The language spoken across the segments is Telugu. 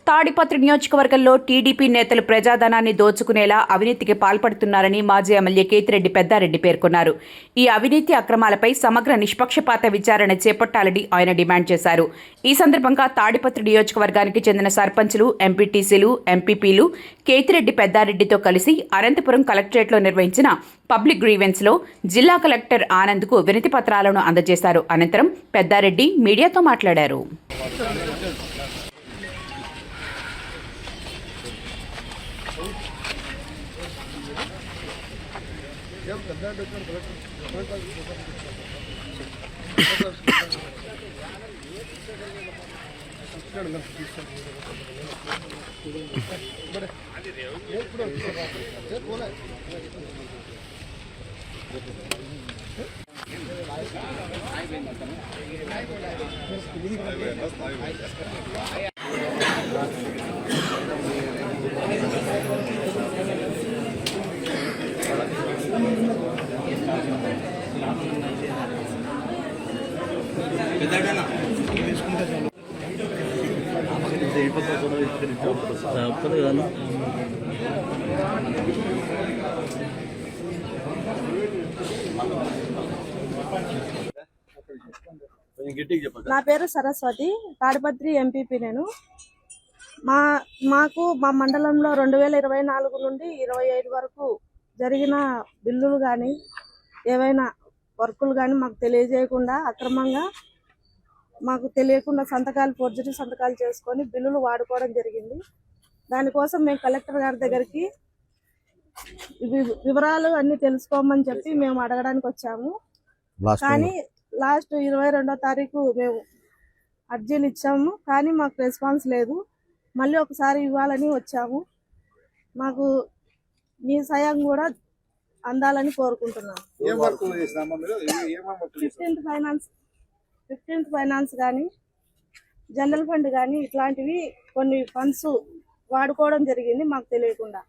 తాడిపత్రి నియోజకవర్గంలో టీడీపీ నేతలు ప్రజాధనాన్ని దోచుకునేలా అవినీతికి పాల్పడుతున్నారని మాజీ ఎమ్మెల్యే కేతిరెడ్డి పెద్దారెడ్డి పేర్కొన్నారు. ఈ అవినీతి అక్రమాలపై సమగ్ర నిష్పక్షపాత విచారణ చేపట్టాలని ఆయన డిమాండ్ చేశారు. ఈ సందర్భంగా తాడిపత్రి నియోజకవర్గానికి చెందిన సర్పంచులు, ఎంపీటీసీలు, ఎంపీపీలు కేతిరెడ్డి పెద్దారెడ్డితో కలిసి అనంతపురం కలెక్టరేట్లో నిర్వహించిన పబ్లిక్ గ్రీవెన్స్లో జిల్లా కలెక్టర్ ఆనంద్కు వినతి పత్రాలను అందజేశారు. అనంతరం పెద్దారెడ్డి మీడియాతో మాట్లాడారు. నా పేరు సరస్వతి, తాడిపత్రి ఎంపీపీ. నేను మాకు మా మండలంలో 2024 నుండి 25 వరకు జరిగిన బిల్లులు కానీ ఏవైనా వర్కులు కానీ మాకు తెలియజేయకుండా అక్రమంగా మాకు తెలియకుండా ఫోర్జరీ సంతకాలు చేసుకొని బిల్లులు వాడుకోవడం జరిగింది. దానికోసం మేము కలెక్టర్ గారి దగ్గరికి వివరాలు అన్ని తెలుసుకోమని చెప్పి మేము అడగడానికి వచ్చాము. కానీ లాస్ట్ 22వ తారీఖు మేము అర్జీలు ఇచ్చాము, కానీ మాకు రెస్పాన్స్ లేదు. మళ్ళీ ఒకసారి ఇవ్వాలని వచ్చాము. మాకు మీ సాయం కూడా అందాలని కోరుకుంటున్నాము. 15th ఫైనాన్స్ కానీ జనరల్ ఫండ్ కానీ ఇట్లాంటివి కొన్ని ఫండ్స్ వాడుకోవడం జరిగింది మాకు తెలియకుండా.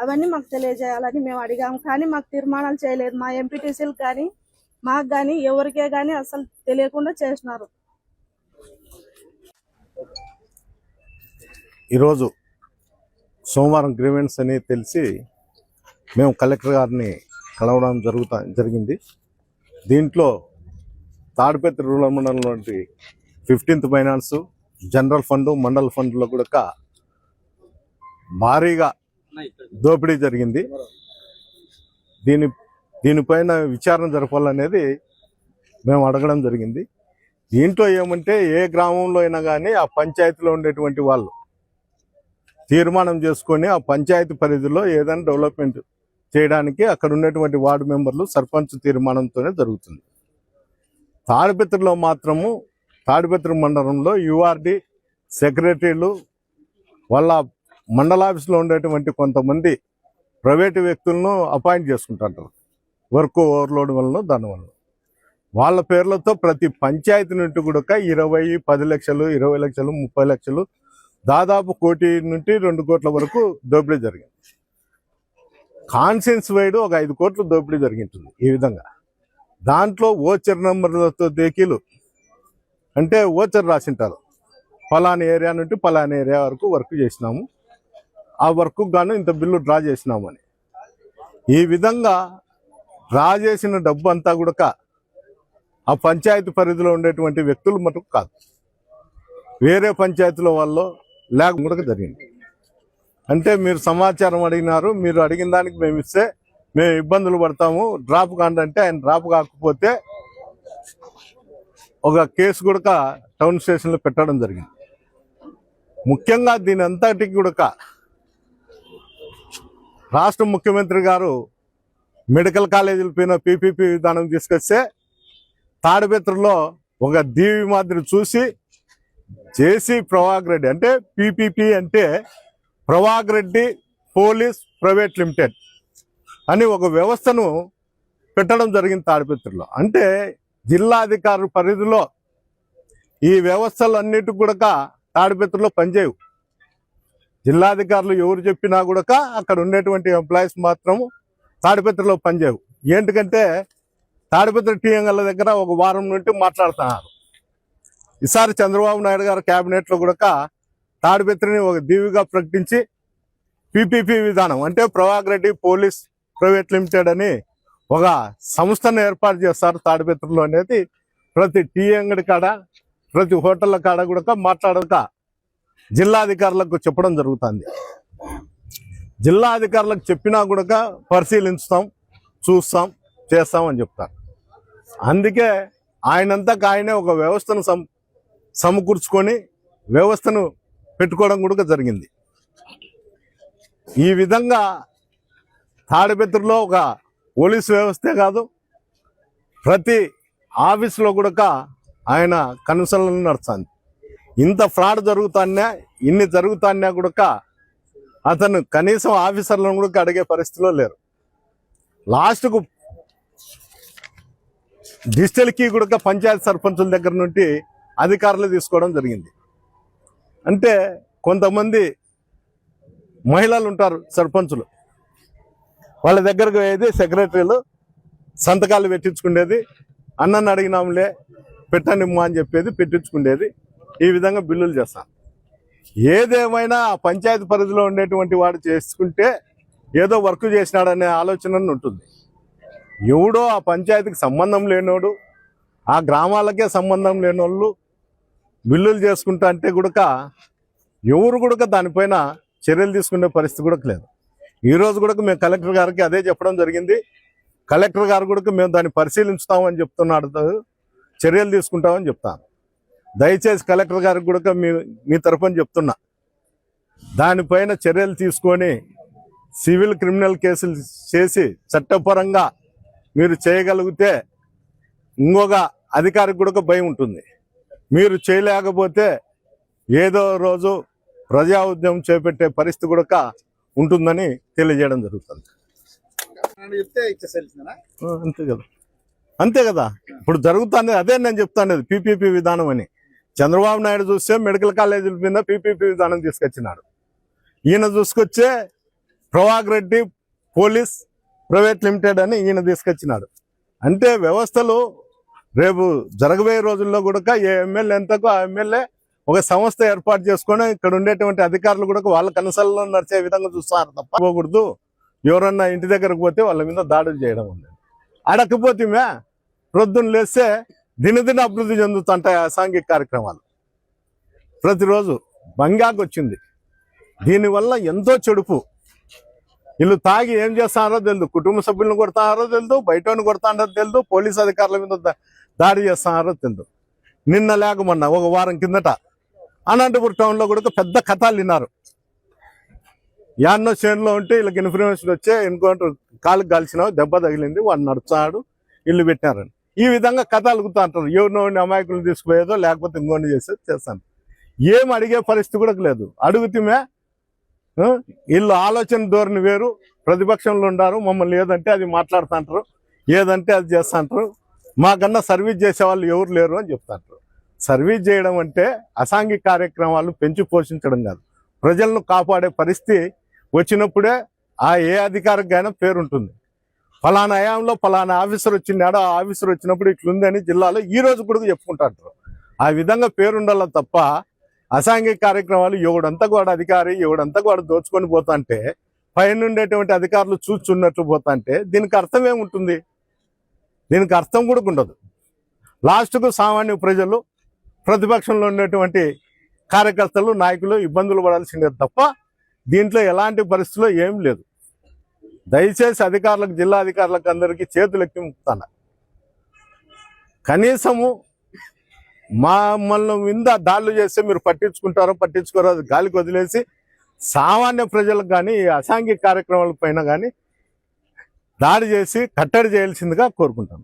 అవన్నీ మాకు తెలియజేయాలని మేము అడిగాము, కానీ మాకు తీర్మానాలు చేయలేదు. మా ఎంపీటీసీలకు కానీ మాకు కానీ ఎవరికే కానీ అసలు తెలియకుండా చేస్తున్నారు. ఈరోజు సోమవారం గ్రీవెన్స్ అని తెలిసి మేము కలెక్టర్ గారిని కలవడం జరిగింది. దీంట్లో తాడిపత్రి రూరల్ మండలంలో 15th ఫైనాన్స్, జనరల్ ఫండ్, మండల ఫండ్లో కూడా భారీగా దోపిడీ జరిగింది. దీనిపైన విచారణ జరపాలనేది మేము అడగడం జరిగింది. దీంట్లో ఏమంటే ఏ గ్రామంలో అయినా కానీ ఆ పంచాయతీలో ఉండేటువంటి వాళ్ళు తీర్మానం చేసుకొని ఆ పంచాయతీ పరిధిలో ఏదైనా డెవలప్మెంట్ చేయడానికి అక్కడ ఉన్నటువంటి వార్డు మెంబర్లు సర్పంచ్ తీర్మానంతోనే జరుగుతుంది. తాడిపత్రిలో మాత్రము తాడిపత్రి మండలంలో యూఆర్డి సెక్రటరీలు వాళ్ళ మండలాఫీసులో ఉండేటువంటి కొంతమంది ప్రైవేటు వ్యక్తులను అపాయింట్ చేసుకుంటారు. వర్క్ ఓవర్లోడ్ వలన దానివల్ల వాళ్ళ పేర్లతో ప్రతి పంచాయతీ నుండి కూడా 20, 10 లక్షలు, 20 లక్షలు, 30 లక్షలు, దాదాపు 1 కోటి నుండి 2 కోట్ల వరకు దోపిడీ జరిగింది. కాన్సెన్స్ వైడ్ ఒక 5 కోట్ల దోపిడీ జరిగింటుంది. ఈ విధంగా దాంట్లో ఓచర్ నెంబర్లతో దేకీలు అంటే ఓచర్ రాసింటారు, పలానా ఏరియా నుండి పలానా ఏరియా వరకు వర్క్ చేసినాము, ఆ వర్క్ గాను ఇంత బిల్లు డ్రా చేసినాము అని. ఈ విధంగా డ్రా చేసిన డబ్బు అంతా కూడా ఆ పంచాయతీ పరిధిలో ఉండేటువంటి వ్యక్తులు మటుకు కాదు, వేరే పంచాయతీలో వాళ్ళు లేకుండా జరిగింది. అంటే మీరు సమాచారం అడిగినారు, మీరు అడిగిన దానికి మేము ఇస్తే మేము ఇబ్బందులు పడతాము, డ్రాప్ కాండంటే ఆయన డ్రాప్ కాకపోతే ఒక కేసు కూడా టౌన్ స్టేషన్లో పెట్టడం జరిగింది. ముఖ్యంగా దీని అంతటికి కూడా రాష్ట్ర ముఖ్యమంత్రి గారు మెడికల్ కాలేజీల పైన పీపీపీ విధానం తీసుకొస్తే తాడిపత్రిలో ఒక దీవి మాదిరి చూసి జేసీ ప్రవాగ్ రెడ్డి అంటే పీపీపీ అంటే ప్రవాగ్ రెడ్డి పోలీస్ ప్రైవేట్ లిమిటెడ్ అని ఒక వ్యవస్థను పెట్టడం జరిగింది తాడిపత్రిలో. అంటే జిల్లా అధికారుల పరిధిలో ఈ వ్యవస్థలన్నిటి కూడా తాడిపత్రిలో పనిచేయవు. జిల్లాధికారులు ఎవరు చెప్పినా కూడా అక్కడ ఉండేటువంటి ఎంప్లాయీస్ మాత్రం తాడిపత్రిలో పనిచేయవు. ఏంటంటే తాడిపత్రి టీఎంఎల్ దగ్గర ఒక వారం నుండి మాట్లాడుతున్నారు. ఈసారి చంద్రబాబు నాయుడు గారు క్యాబినెట్లో కూడా తాడిపత్రిని ఒక దీవిగా ప్రకటించి పీపీపీ విధానం అంటే Prabhakar Reddy police private limited అని ఒక సంస్థను ఏర్పాటు చేస్తారు తాడిపత్రిలో అనేది ప్రతి టీ అంగడి కాడ ప్రతి హోటళ్ళ కాడ కూడా మాట్లాడక జిల్లా అధికారులకు చెప్పడం జరుగుతుంది. జిల్లా అధికారులకు చెప్పినా కూడా పరిశీలించుతాం, చూస్తాం, చేస్తాం అని చెప్తారు. అందుకే ఆయనంతకు ఆయనే ఒక వ్యవస్థను సమకూర్చుకొని వ్యవస్థను పెట్టుకోవడం కూడా జరిగింది. ఈ విధంగా తాడిపత్రిలో ఒక పోలీసు వ్యవస్థే కాదు, ప్రతి ఆఫీసులో కూడా ఆయన కన్సల్టెంట్ నడుస్తుంది. ఇంత ఫ్రాడ్ జరుగుతాన్నా, ఇన్ని జరుగుతాన్నా కూడా అతను కనీసం ఆఫీసర్లను కూడా అడిగే పరిస్థితిలో లేరు. లాస్ట్కు డిజిటల్ కీ కూడా పంచాయతీ సర్పంచుల దగ్గర నుండి అధికారులు తీసుకోవడం జరిగింది. అంటే కొంతమంది మహిళలు ఉంటారు సర్పంచులు, వాళ్ళ దగ్గరకు పోయేది సెక్రటరీలు సంతకాలు పెట్టించుకునేది, అన్నను అడిగినాంలే పెట్టనిమ్మా అని చెప్పేది పెట్టించుకునేది. ఈ విధంగా బిల్లులు చేస్తాను. ఏదేమైనా ఆ పంచాయతీ పరిధిలో ఉండేటువంటి వాడు చేసుకుంటే ఏదో వర్క్ చేసినాడనే ఆలోచన ఉంటుంది. ఎవడో ఆ పంచాయతీకి సంబంధం లేనోడు, ఆ గ్రామాలకే సంబంధం లేనోళ్ళు బిల్లులు చేసుకుంటా అంటే కూడా ఎవరు కూడా దానిపైన చర్యలు తీసుకునే పరిస్థితి కూడా లేదు. ఈరోజు కూడా మేము కలెక్టర్ గారికి అదే చెప్పడం జరిగింది. కలెక్టర్ గారు కూడా మేము దాన్ని పరిశీలించుతామని చెప్తున్నాడు, చర్యలు తీసుకుంటామని చెప్తాను. దయచేసి కలెక్టర్ గారికి కూడా మీ తరఫున చెప్తున్నా, దానిపైన చర్యలు తీసుకొని సివిల్ క్రిమినల్ కేసులు చేసి చట్టపరంగా మీరు చేయగలిగితే ఇంకొక అధికారికి కూడా భయం ఉంటుంది. మీరు చేయలేకపోతే ఏదో రోజు ప్రజా ఉద్యమం చేపట్టే పరిస్థితి కూడా ఉంటుందని తెలియజేయడం జరుగుతుంది. అంతే కదా, అంతే కదా. ఇప్పుడు జరుగుతుంది అదే నేను చెప్తాను, పీపీపీ విధానం అని. చంద్రబాబు నాయుడు చూస్తే మెడికల్ కాలేజీల మీద పీపీపీ విధానం తీసుకొచ్చినాడు. ఈయన చూసుకొచ్చే Prabhakar Reddy police private limited అని ఈయన తీసుకొచ్చినాడు. అంటే వ్యవస్థలు రేపు జరగబోయే రోజుల్లో కూడా ఏ ఎమ్మెల్యే ఎంతకు ఆ ఎమ్మెల్యే ఒక సంస్థ ఏర్పాటు చేసుకొని ఇక్కడ ఉండేటువంటి అధికారులు కూడా వాళ్ళ కనసల్లో నడిచే విధంగా చూస్తారు తప్ప పోకూడదు. ఎవరన్నా ఇంటి దగ్గరకు పోతే వాళ్ళ మీద దాడులు చేయడం ఉంది. అడకపోతే ప్రొద్దున లేస్తే దినదిన అభివృద్ధి చెందుతుంటాయి అసాంఘిక కార్యక్రమాలు. ప్రతిరోజు బంగాకు వచ్చింది. దీనివల్ల ఎంతో చెడుపు. వీళ్ళు తాగి ఏం చేస్తారో తెలియదు, కుటుంబ సభ్యులను కొడతారో తెలియదు, బయటను కొడతారో తెలియదు, పోలీసు అధికారుల మీద దాడి చేస్తారో తెలియదు. నిన్న లేకమన్నా ఒక వారం కిందట అనంతపురం టౌన్లో కూడా పెద్ద కథలు విన్నారు. యాన్నో చేనులో ఉంటే వీళ్ళకి ఇన్ఫర్మేషన్ వచ్చే ఎన్కౌంటర్ కాలుకి కాల్చిన దెబ్బ తగిలింది, వాడు నడుచాడు, ఇల్లు పెట్టినారని. ఈ విధంగా కథ అలుగుతూ అంటారు. ఎవరినో అమాయకులు తీసుకుపోయేదో లేకపోతే ఇంకోటి చేస్తాను. ఏం అడిగే పరిస్థితి కూడా లేదు. అడుగుతామే వీళ్ళు ఆలోచన ధోరణి వేరు, ప్రతిపక్షంలో ఉండారు, మమ్మల్ని ఏదంటే అది మాట్లాడుతుంటారు, ఏదంటే అది చేస్తుంటారు. మాకన్నా సర్వీస్ చేసే వాళ్ళు ఎవరు లేరు అని చెప్తాంటారు. సర్వీస్ చేయడం అంటే అసాంఘిక కార్యక్రమాలు పెంచి పోషించడం కాదు, ప్రజలను కాపాడే పరిస్థితి వచ్చినప్పుడే ఆ ఏ అధికారికైనా పేరుంటుంది. ఫలానా హయాంలో ఫలానా ఆఫీసర్ వచ్చినాడు, ఆ ఆఫీసర్ వచ్చినప్పుడు ఇట్లుందని జిల్లాలో ఈ రోజు కూడా చెప్పుకుంటారు. ఆ విధంగా పేరుండాల తప్ప అసాంఘిక కార్యక్రమాలు ఎవడంతా కూడా అధికారి ఎవడంతా కూడా దోచుకొని పోతాంటే పైన ఉండేటువంటి అధికారులు చూచున్నట్లు పోతాంటే దీనికి అర్థం ఏముంటుంది? దీనికి అర్థం కూడా ఉండదు. లాస్ట్కు సామాన్య ప్రజలు, ప్రతిపక్షంలో ఉండేటువంటి కార్యకర్తలు, నాయకులు ఇబ్బందులు పడాల్సిందే తప్ప దీంట్లో ఎలాంటి పరిస్థితుల్లో ఏం లేదు. దయచేసి అధికారులకు, జిల్లా అధికారులకు అందరికీ చేతులు ఎక్కి ముక్తాను. కనీసము మమ్మల్ని మీద దాడులు చేస్తే మీరు పట్టించుకుంటారో పట్టించుకోరో అది గాలికి వదిలేసి సామాన్య ప్రజలకు కానీ అసాంఘిక కార్యక్రమాల పైన కానీ దాడి చేసి కట్టడి చేయాల్సిందిగా కోరుకుంటాను.